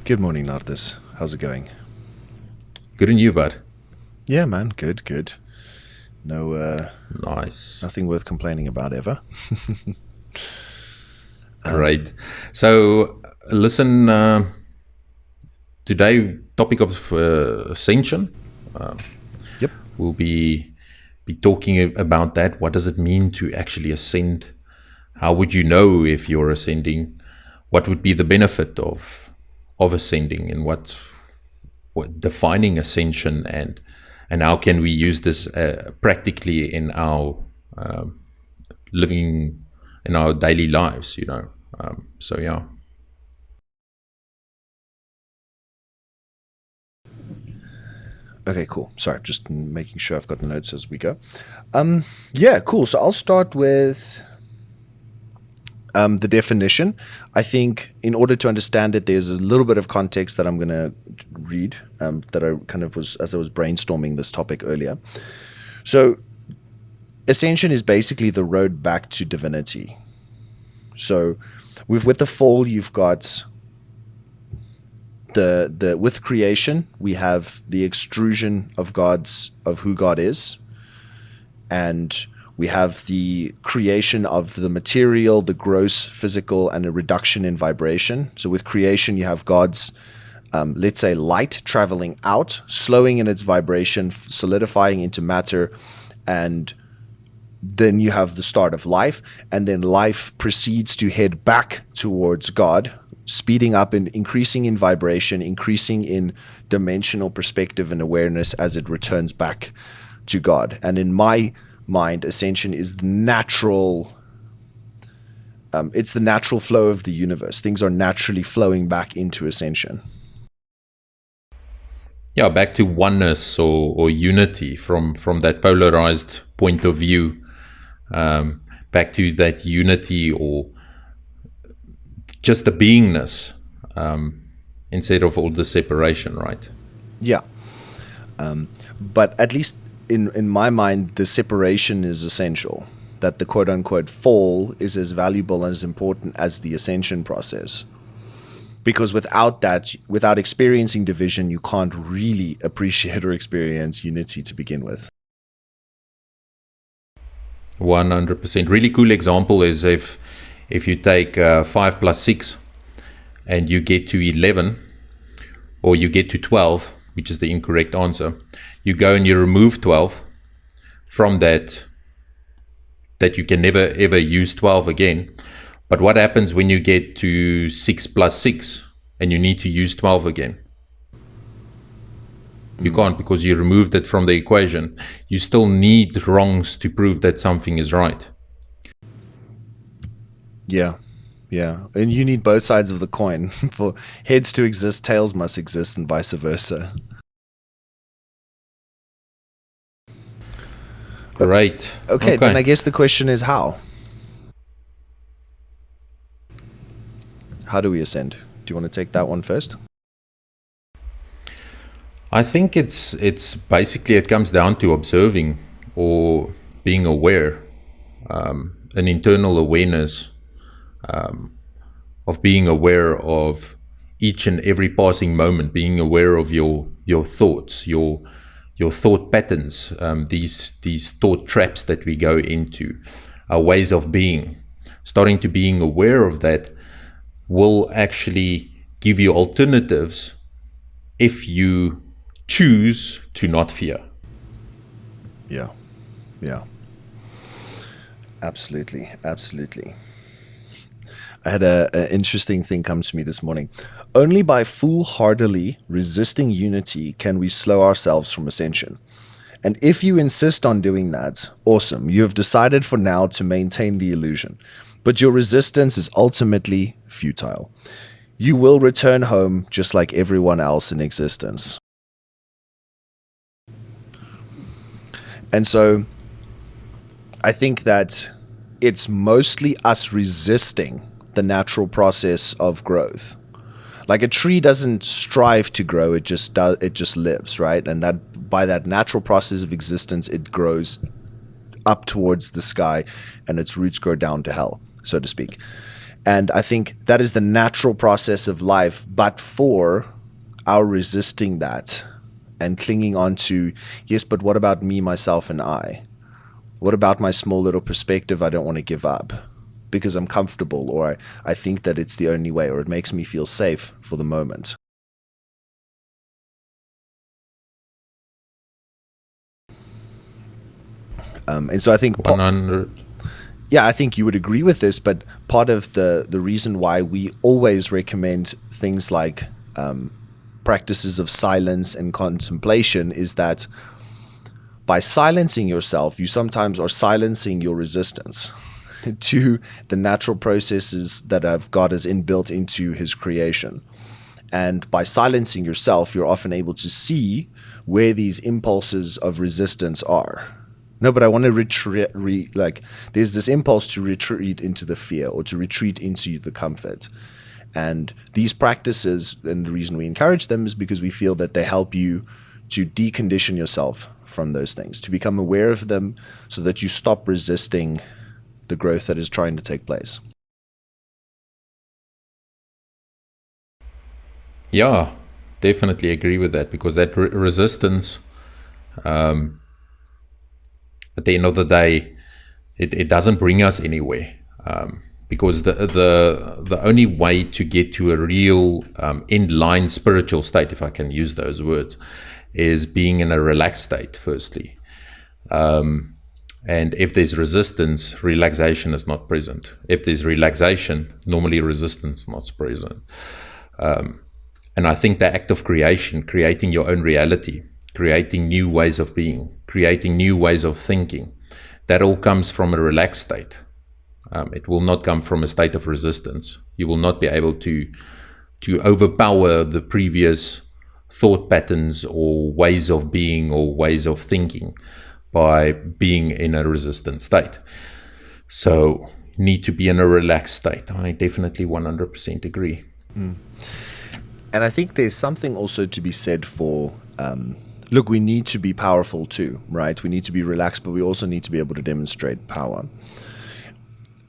Good morning, Nardis. How's it going? Good on you, bud. Yeah, man. Good, good. No, Nice. nothing worth complaining about ever. Great. So, listen, today topic of ascension. Yep. We'll be talking about that. What does it mean to actually ascend? How would you know if you're ascending? What would be the benefit of ascending, and what defining ascension, and how can we use this practically in our living in our daily lives, so yeah. Okay, cool. Sorry, just making sure I've got the notes as we go. Yeah, cool. So I'll start with the definition. I think in order to understand it, there's a little bit of context that I'm going to read that I kind of was as I was brainstorming this topic earlier. So Ascension is basically the road back to divinity. So with the fall, you've got the with creation, we have the extrusion of who God is, and we have the creation of the material, the gross physical, and a reduction in vibration. So with creation, you have God's, let's say, light traveling out, slowing in its vibration, solidifying into matter, and then you have the start of life, and then life proceeds to head back towards God, speeding up and increasing in vibration, increasing in dimensional perspective and awareness as it returns back to God. And in my mind, ascension is the natural. It's the natural flow of the universe. Things are naturally flowing back into ascension. Yeah, back to oneness or unity from that polarized point of view, back to that unity or just the beingness, instead of all the separation, right? Yeah. But at least in my mind, the separation is essential. That the quote unquote fall is as valuable and as important as the ascension process. Because without that, without experiencing division, you can't really appreciate or experience unity to begin with. 100%. Really cool example is if you take 5 plus 6 and you get to 11, or you get to 12, which is the incorrect answer, you go and you remove 12 from that you can never ever use 12 again. But what happens when you get to 6 plus 6 and you need to use 12 again? You can't, because you removed it from the equation. You still need wrongs to prove that something is right. Yeah. Yeah. And you need both sides of the coin. For heads to exist, tails must exist, and vice versa. Great. Okay, then I guess the question is how? How do we ascend? Do you want to take that one first? I think it's basically, it comes down to observing or being aware, an internal awareness, of being aware of each and every passing moment, being aware of your thoughts, your thought patterns, these thought traps that we go into, our ways of being. Starting to being aware of that will actually give you alternatives if you choose to not fear. Yeah. Yeah. Absolutely. Absolutely. I had an interesting thing come to me this morning. Only by foolhardily resisting unity can we slow ourselves from ascension. And if you insist on doing that, awesome. You have decided for now to maintain the illusion. But your resistance is ultimately futile. You will return home just like everyone else in existence. And so I think that it's mostly us resisting the natural process of growth. Like a tree doesn't strive to grow, it just does, it just lives, right? And that by that natural process of existence, it grows up towards the sky and its roots grow down to hell, so to speak. And I think that is the natural process of life, but for our resisting that and clinging on to, yes, but what about me, myself, and I? What about my small little perspective I don't want to give up because I'm comfortable, or I think that it's the only way, or it makes me feel safe for the moment. And so I think 100. yeah, I think you would agree with this, but part of the reason why we always recommend things like practices of silence and contemplation is that by silencing yourself, you sometimes are silencing your resistance to the natural processes that God has inbuilt into his creation. And by silencing yourself, you're often able to see where these impulses of resistance are. No, but I want to retreat, there's this impulse to retreat into the fear or to retreat into the comfort. And these practices, and the reason we encourage them is because we feel that they help you to decondition yourself from those things, to become aware of them so that you stop resisting the growth that is trying to take place. Yeah, definitely agree with that, because that resistance, at the end of the day, it doesn't bring us anywhere. Because the only way to get to a real in-line spiritual state, if I can use those words, is being in a relaxed state, firstly. And if there's resistance, relaxation is not present. If there's relaxation, normally resistance is not present. And I think the act of creation, creating your own reality, creating new ways of being, creating new ways of thinking, that all comes from a relaxed state. It will not come from a state of resistance. You will not be able to overpower the previous thought patterns or ways of being or ways of thinking by being in a resistant state. So need to be in a relaxed state. I definitely 100% agree. And I think there's something also to be said for, look, we need to be powerful too, right? We need to be relaxed, but we also need to be able to demonstrate power.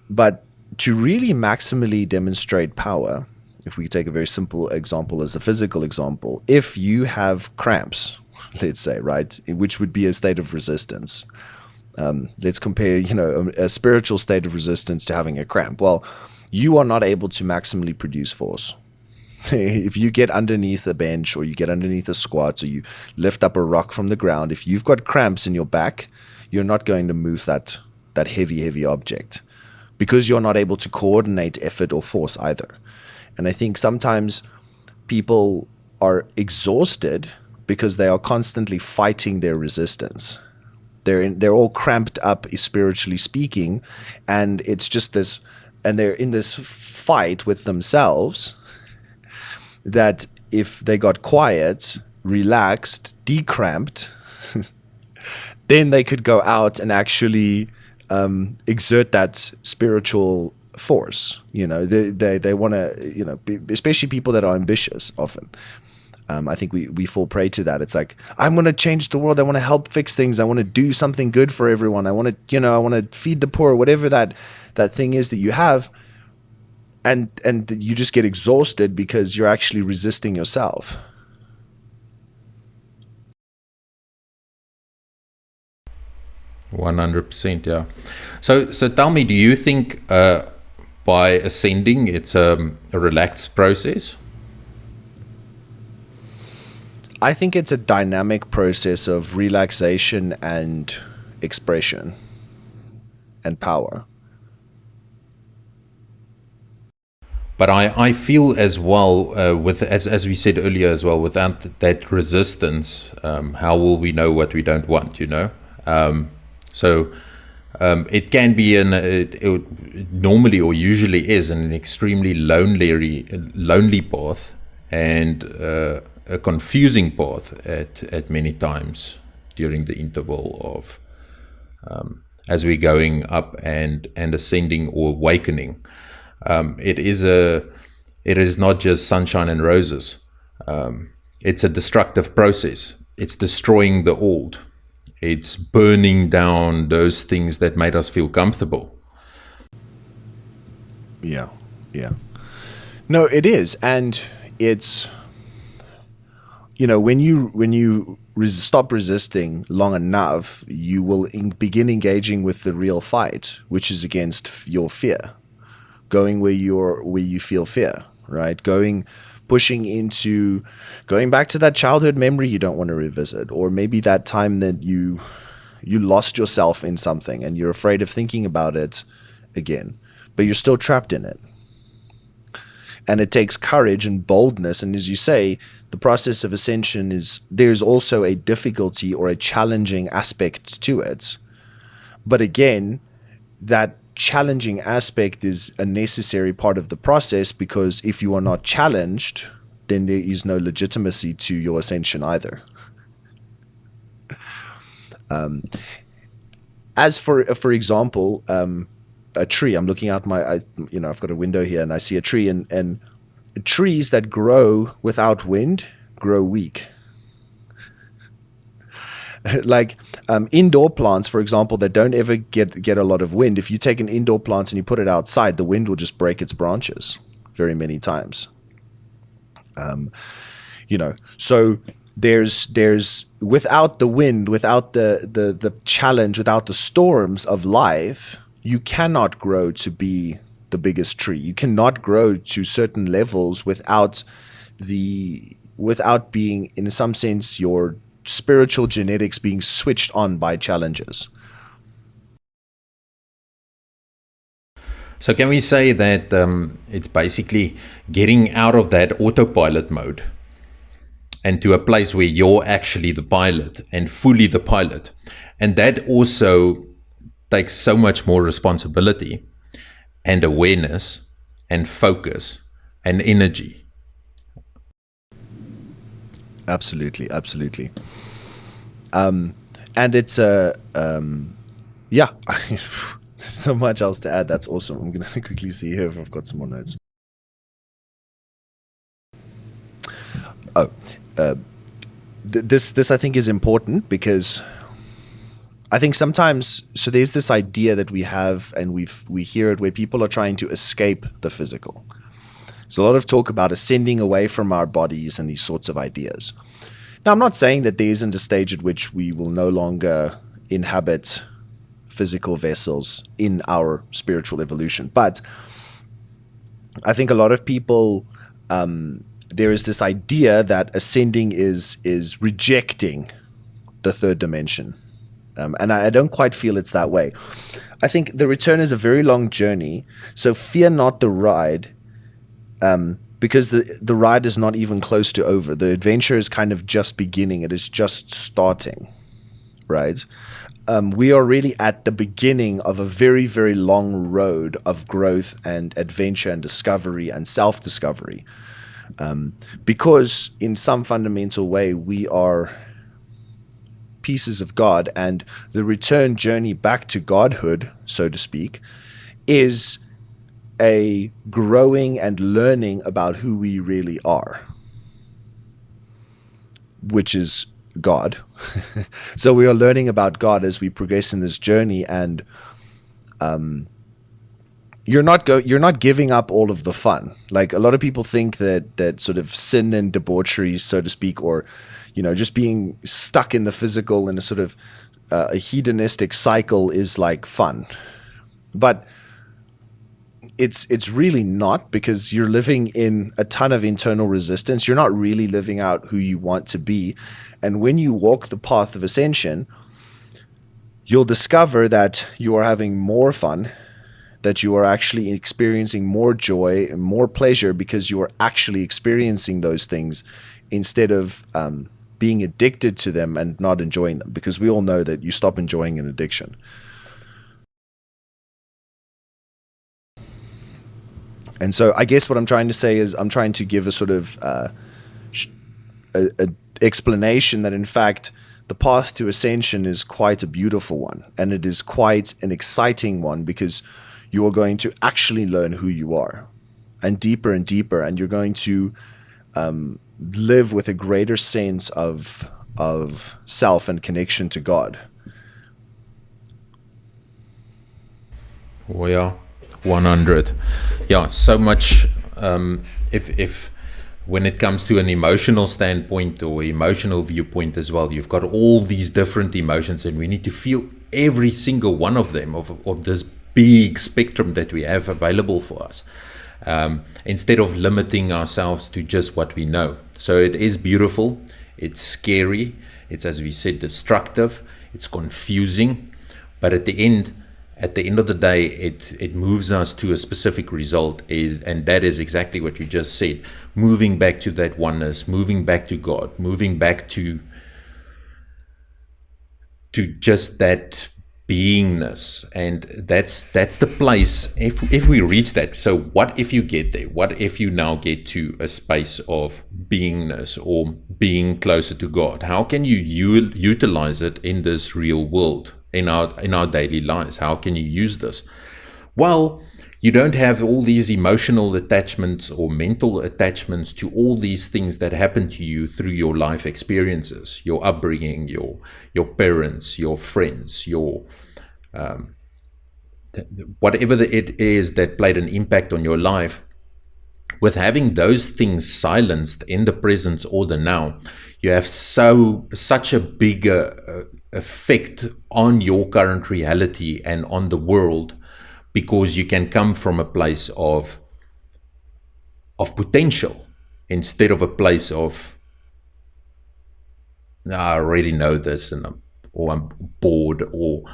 But to really maximally demonstrate power, if we take a very simple example as a physical example, if you have cramps, let's say, right, which would be a state of resistance. Let's compare, a spiritual state of resistance to having a cramp. Well, you are not able to maximally produce force. If you get underneath a bench or you get underneath a squat or you lift up a rock from the ground, if you've got cramps in your back, you're not going to move that heavy object because you're not able to coordinate effort or force either. And I think sometimes people are exhausted because they are constantly fighting their resistance. They're all cramped up, spiritually speaking, and it's just this, and they're in this fight with themselves that if they got quiet, relaxed, decramped, then they could go out and actually exert that spiritual force. They want to, especially people that are ambitious often. I think we fall prey to that. It's like, I'm going to change the world. I want to help fix things. I want to do something good for everyone. I want to feed the poor, whatever that thing is that you have. And you just get exhausted because you're actually resisting yourself. %, yeah. So tell me, do you think by ascending it's a relaxed process? I think it's a dynamic process of relaxation and expression and power. But I feel as well, as we said earlier as well, without that resistance, how will we know what we don't want, So it can be it normally or usually is an extremely lonely path and a confusing path at many times during the interval of as we're going up and ascending or awakening. It is not just sunshine and roses. It's a destructive process. It's destroying the old. It's burning down those things that made us feel comfortable. Yeah. Yeah. No, it is, and it's, when you stop resisting long enough, you will begin engaging with the real fight, which is against your fear, going where you feel fear, right? Going back to that childhood memory you don't want to revisit, or maybe that time that you lost yourself in something and you're afraid of thinking about it again, but you're still trapped in it. And it takes courage and boldness. And as you say, the process of ascension there's also a difficulty or a challenging aspect to it. But again, that challenging aspect is a necessary part of the process, because if you are not challenged, then there is no legitimacy to your ascension either. As for example, a tree. I'm looking out I've got a window here and I see a tree, and trees that grow without wind grow weak. Like indoor plants, for example, that don't ever get a lot of wind. If you take an indoor plant and you put it outside, the wind will just break its branches very many times. So there's without the wind, without the challenge, without the storms of life, you cannot grow to be the biggest tree. You cannot grow to certain levels without being, in some sense, your spiritual genetics being switched on by challenges. So can we say that it's basically getting out of that autopilot mode and to a place where you're actually the pilot and fully the pilot? And that also takes so much more responsibility and awareness and focus and energy. Absolutely. And it's yeah, so much else to add. That's awesome. I'm going to quickly see here if I've got some more notes. This I think is important, because I think sometimes, so there's this idea that we have, and we hear it, where people are trying to escape the physical. There's a lot of talk about ascending away from our bodies and these sorts of ideas. Now, I'm not saying that there isn't a stage at which we will no longer inhabit physical vessels in our spiritual evolution, but I think a lot of people, there is this idea that ascending is rejecting the third dimension. And I don't quite feel it's that way. I think the return is a very long journey, so fear not the ride, because the ride is not even close to over. The adventure is kind of just beginning. It is just starting, right? We are really at the beginning of a very, very long road of growth and adventure and discovery and self-discovery, because in some fundamental way we are pieces of God, and the return journey back to godhood, so to speak, is a growing and learning about who we really are, which is God. So we are learning about God as we progress in this journey, and you're not giving up all of the fun. Like, a lot of people think that sort of sin and debauchery, so to speak, or just being stuck in the physical in a sort of a hedonistic cycle is like fun. But it's really not, because you're living in a ton of internal resistance. You're not really living out who you want to be. And when you walk the path of ascension, you'll discover that you are having more fun, that you are actually experiencing more joy and more pleasure, because you are actually experiencing those things instead of being addicted to them and not enjoying them, because we all know that you stop enjoying an addiction. And so I guess what I'm trying to say is, I'm trying to give a sort of a explanation that, in fact, the path to ascension is quite a beautiful one, and it is quite an exciting one, because you are going to actually learn who you are, and deeper, and you're going to live with a greater sense of self and connection to God. Oh yeah. 100. Yeah, so much. If when it comes to an emotional standpoint or emotional viewpoint as well, you've got all these different emotions, and we need to feel every single one of them, of this big spectrum that we have available for us, instead of limiting ourselves to just what we know. So it is beautiful, it's scary, it's, as we said, destructive, it's confusing, but at the end of the day, it moves us to a specific result, and that is exactly what you just said, moving back to that oneness, moving back to God, moving back to just that beingness. And that's the place, if we reach that. So what if you get there? What if you now get to a space of beingness or being closer to God? How can you utilize it in this real world, in our daily lives? How can you use this? Well, you don't have all these emotional attachments or mental attachments to all these things that happen to you through your life experiences, your upbringing, your parents, your friends, your whatever it is that played an impact on your life. With having those things silenced in the presence or the now, you have such a bigger effect on your current reality and on the world, because you can come from a place of potential instead of a place of, I already know this, and I'm bored, or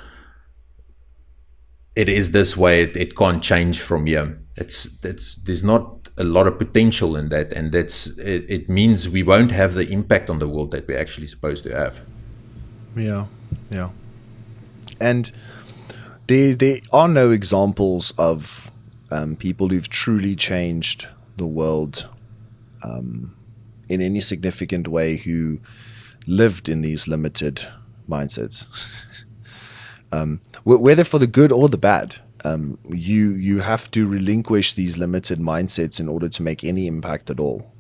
it is this way, it can't change from here. There's not a lot of potential in that, and it means we won't have the impact on the world that we're actually supposed to have. Yeah. And there are no examples of people who've truly changed the world in any significant way who lived in these limited mindsets. Whether for the good or the bad, you have to relinquish these limited mindsets in order to make any impact at all.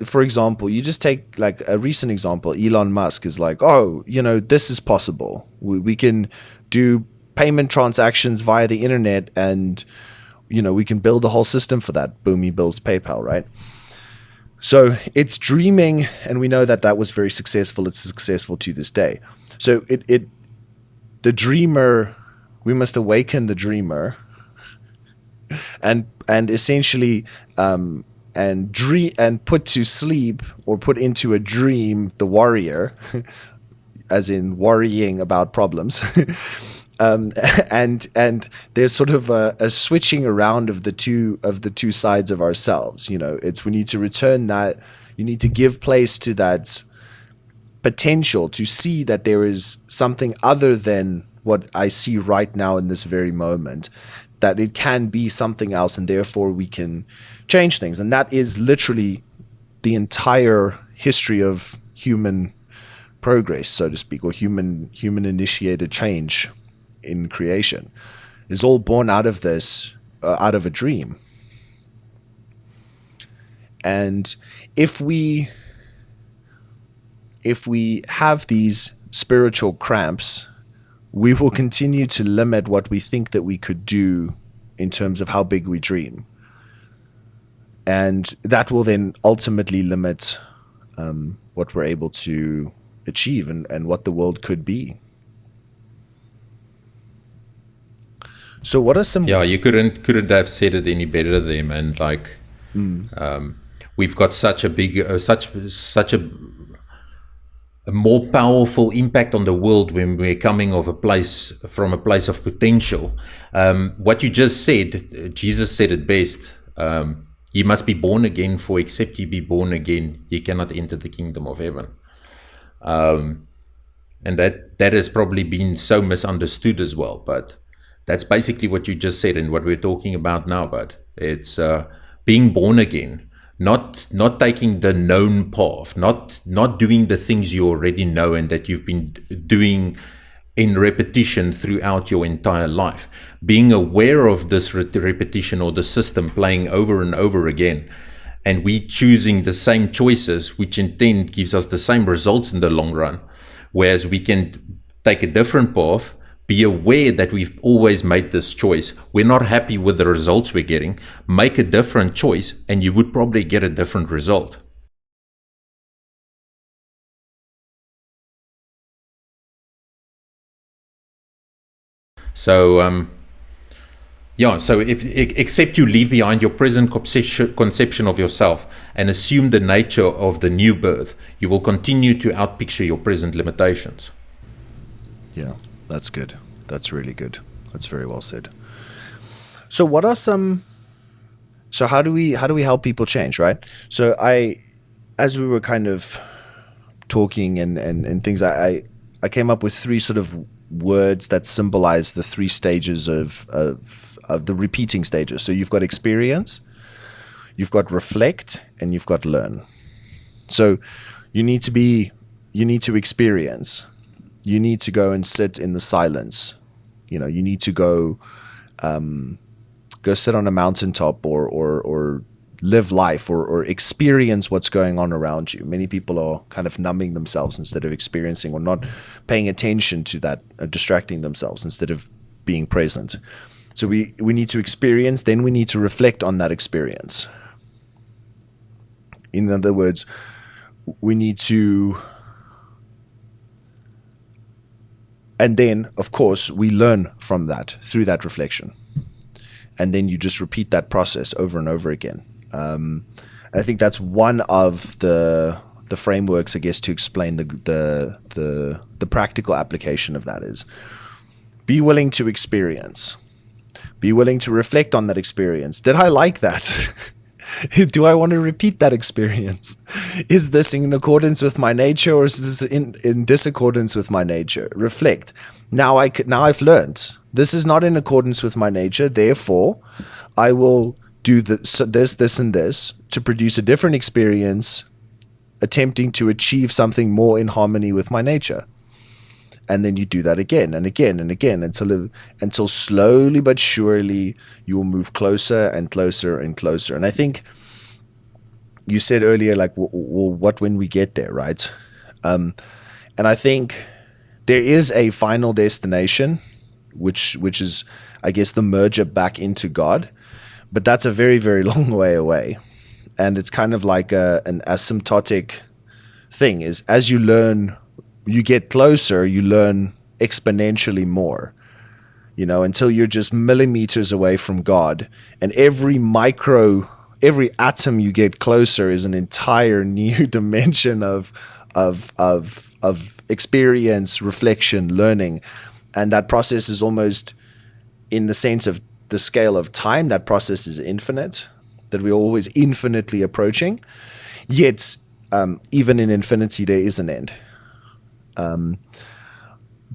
For example, you just take like a recent example. Elon Musk is like, this is possible. We can do payment transactions via the internet, and we can build a whole system for that. Boom, he builds PayPal, right? So it's dreaming, and we know that was very successful. It's successful to this day. So the dreamer, we must awaken the dreamer, and essentially and put to sleep or put into a dream the warrior, as in worrying about problems. And there's sort of a switching around of the two sides of ourselves. It's, we need to return that. You need to give place to that potential to see that there is something other than what I see right now in this very moment, that it can be something else, and therefore we can change things. And that is literally the entire history of human progress, so to speak, or human initiated change in creation, is all born out of this, out of a dream. And if we have these spiritual cramps, we will continue to limit what we think that we could do in terms of how big we dream. And that will then ultimately limit what we're able to achieve and what the world could be. So what are some... Yeah, you couldn't have said it any better there, man. Like, we've got such a big, such a more powerful impact on the world when we're coming from a place of potential. What you just said, Jesus said it best. Ye must be born again, for except ye be born again, ye cannot enter the kingdom of heaven. And that has probably been so misunderstood as well, but that's basically what you just said and what we're talking about now. But it's being born again, not taking the known path, not doing the things you already know and that you've been doing in repetition throughout your entire life. Being aware of this repetition or the system playing over and over again, and we choosing the same choices, which in turn gives us the same results in the long run. Whereas we can take a different path, Be aware that we've always made this choice. We're not happy with the results we're getting. Make a different choice and you would probably get a different result. So, so except you leave behind your present conception of yourself and assume the nature of the new birth, you will continue to outpicture your present limitations. Yeah, that's good. That's really good. That's very well said. So what are some, so how do we help people change, right? So as we were kind of talking and things, I came up with three sort of words that symbolize the three stages of the repeating stages. So you've got experience, you've got reflect, and you've got learn. So you need to experience. You need to go and sit in the silence. You need to go sit on a mountaintop or live life or experience what's going on around you. Many people are kind of numbing themselves instead of experiencing, or not paying attention to that, distracting themselves instead of being present. So we need to experience, then we need to reflect on that experience. In other words, we need to, and then of course we learn from that through that reflection. And then you just repeat that process over and over again. I think that's one of the frameworks, I guess, to explain the practical application of that is be willing to experience. Be willing to reflect on that experience. Did I like that? Do I want to repeat that experience? Is this in accordance with my nature, or is this in disaccordance with my nature? Reflect. Now I've learned this is not in accordance with my nature. Therefore, I will do this, and this to produce a different experience, attempting to achieve something more in harmony with my nature. And then you do that again and again and again until slowly but surely you will move closer and closer and closer. And I think you said earlier, like, well, what when we get there, right? And I think there is a final destination, which is, I guess, the merger back into God. But that's a very, very long way away. And it's kind of like an asymptotic thing, is as you learn, you get closer, you learn exponentially more, until you're just millimeters away from God. And every atom you get closer is an entire new dimension of experience, reflection, learning. And that process is almost, in the sense of the scale of time, that process is infinite, that we're always infinitely approaching. Yet, even in infinity, there is an end.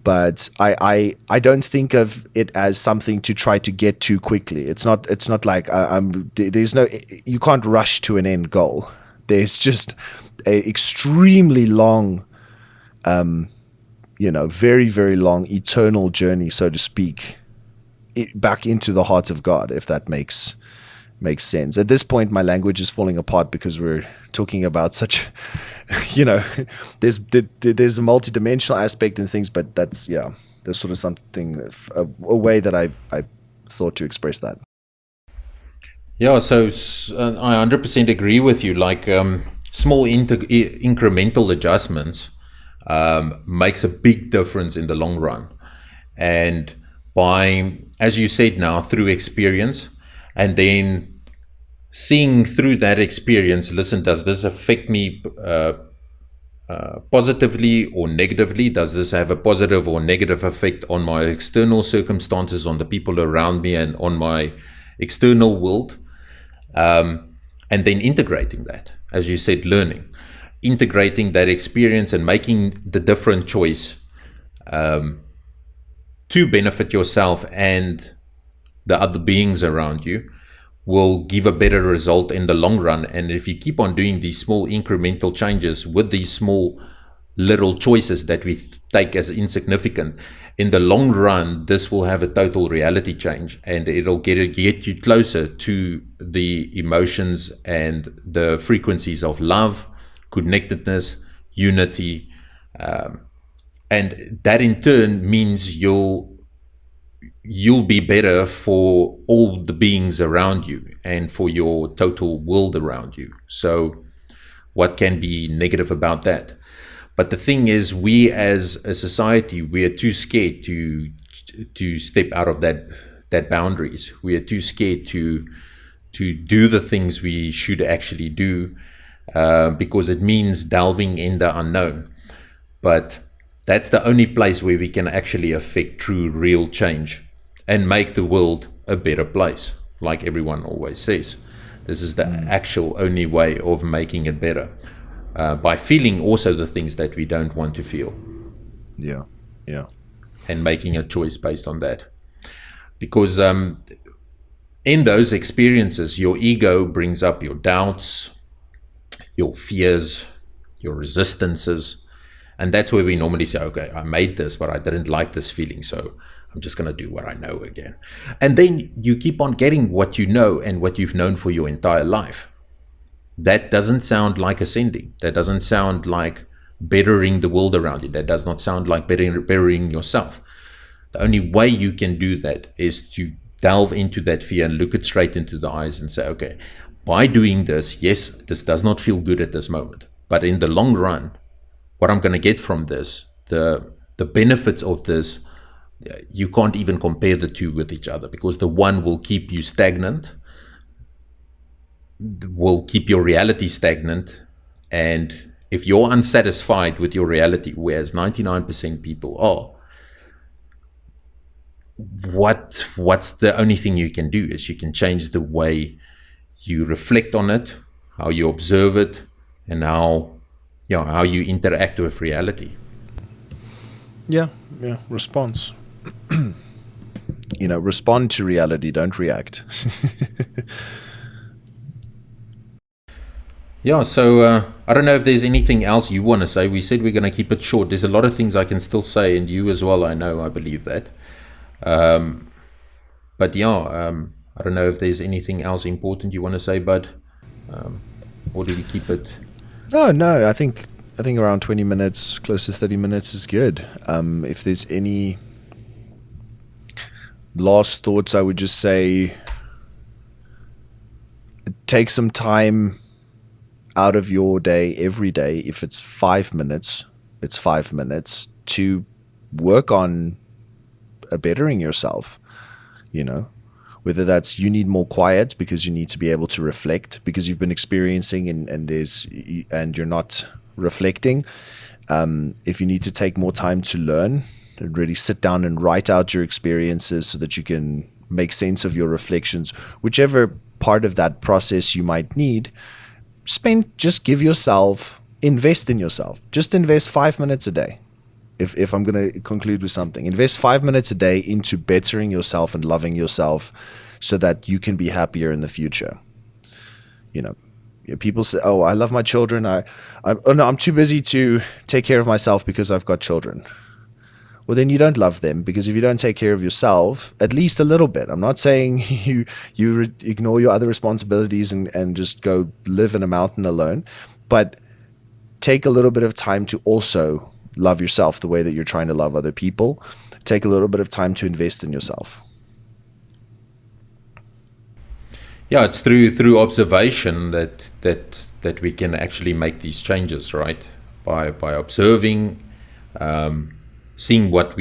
But I don't think of it as something to try to get to quickly. It's not like you can't rush to an end goal. There's just a extremely long, very, very long eternal journey, so to speak, back into the heart of God, if that makes sense. At this point, my language is falling apart because we're talking about such, there's a multidimensional aspect in things, but there's sort of something, a way that I thought to express that. Yeah, so I 100% agree with you. Like small incremental adjustments makes a big difference in the long run. And by, as you said now, through experience, and then seeing through that experience, listen, does this affect me positively or negatively? Does this have a positive or negative effect on my external circumstances, on the people around me, and on my external world? And then integrating that, as you said, learning, integrating that experience and making the different choice to benefit yourself and the other beings around you will give a better result in the long run. And if you keep on doing these small incremental changes with these small little choices that we take as insignificant, in the long run, this will have a total reality change, and it'll get you closer to the emotions and the frequencies of love, connectedness, unity, and that in turn means you'll you'll be better for all the beings around you and for your total world around you. So what can be negative about that? But the thing is, we as a society, we are too scared to step out of that boundaries. We are too scared to do the things we should actually do, because it means delving in the unknown. But that's the only place where we can actually affect true, real change and make the world a better place, like everyone always says. This is the actual only way of making it better, by feeling also the things that we don't want to feel. Yeah, yeah. And making a choice based on that. Because in those experiences, your ego brings up your doubts, your fears, your resistances. And that's where we normally say, okay, I made this, but I didn't like this feeling, so I'm just going to do what I know again. And then you keep on getting what you know and what you've known for your entire life. That doesn't sound like ascending. That doesn't sound like bettering the world around you. That does not sound like bettering yourself. The only way you can do that is to delve into that fear and look it straight into the eyes and say, okay, by doing this, yes, this does not feel good at this moment, but in the long run, what I'm going to get from this, the benefits of this, you can't even compare the two with each other, because the one will keep you stagnant, will keep your reality stagnant. And if you're unsatisfied with your reality, whereas 99% people are, what's the only thing you can do is you can change the way you reflect on it, how you observe it, and how you interact with reality. Yeah, response. Respond to reality, don't react. Yeah, so I don't know if there's anything else you want to say. We said we're going to keep it short. There's a lot of things I can still say, and you as well, I believe that. But yeah, I don't know if there's anything else important you want to say, Bud, or do we keep it? No, I think around 20 minutes, close to 30 minutes is good. If there's any last thoughts, I would just say take some time out of your day every day. If it's 5 minutes, it's 5 minutes to work on bettering yourself. Whether that's you need more quiet because you need to be able to reflect because you've been experiencing and you're not reflecting. If you need to take more time to learn and really sit down and write out your experiences so that you can make sense of your reflections, whichever part of that process you might need, invest in yourself. Just invest 5 minutes a day. If I'm going to conclude with something, invest 5 minutes a day into bettering yourself and loving yourself so that you can be happier in the future. People say, oh, I love my children. I'm too busy to take care of myself because I've got children. Well, then you don't love them, because if you don't take care of yourself, at least a little bit, I'm not saying you ignore your other responsibilities and just go live in a mountain alone, but take a little bit of time to also love yourself the way that you're trying to love other people. Take a little bit of time to invest in yourself. Yeah, it's through observation that we can actually make these changes, right? By observing, seeing what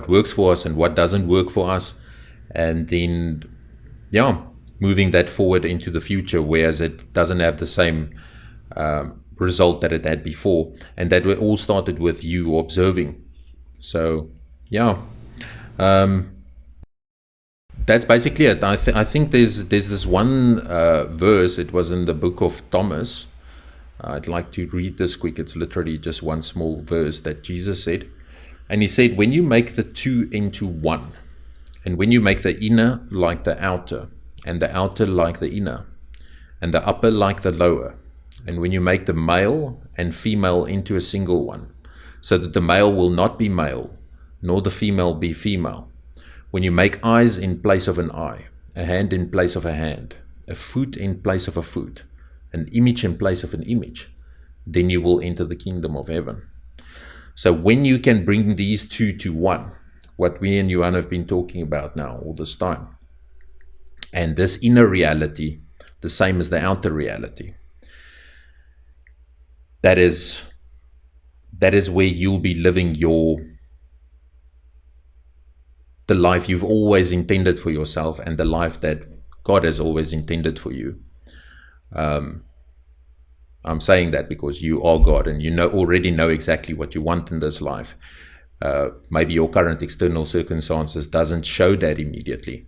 works for us and what doesn't work for us, and then moving that forward into the future, whereas it doesn't have the same result that it had before, and that all started with you observing. So that's basically it. I think there's this one verse. It was in the book of Thomas. I'd like to read this quick. It's literally just one small verse that Jesus said, and he said, when you make the two into one, and when you make the inner like the outer, and the outer like the inner, and the upper like the lower, and when you make the male and female into a single one, so that the male will not be male, nor the female be female. When you make eyes in place of an eye, a hand in place of a hand, a foot in place of a foot, an image in place of an image, then you will enter the kingdom of heaven. So when you can bring these two to one, what we and Yuan have been talking about now all this time. And this inner reality, the same as the outer reality, that is where you'll be living the life you've always intended for yourself, and the life that God has always intended for you. I'm saying that because you are God, and you already know exactly what you want in this life. Maybe your current external circumstances doesn't show that immediately,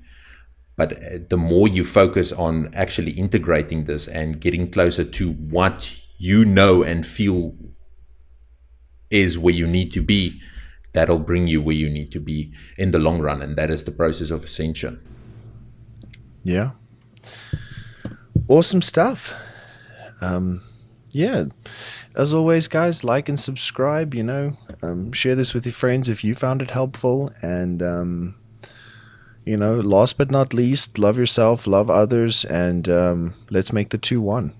but the more you focus on actually integrating this and getting closer to what you know and feel is where you need to be, that'll bring you where you need to be in the long run. And that is the process of ascension. Yeah. Awesome stuff. Yeah. As always, guys, like and subscribe, share this with your friends if you found it helpful. And, last but not least, love yourself, love others, and let's make the two one.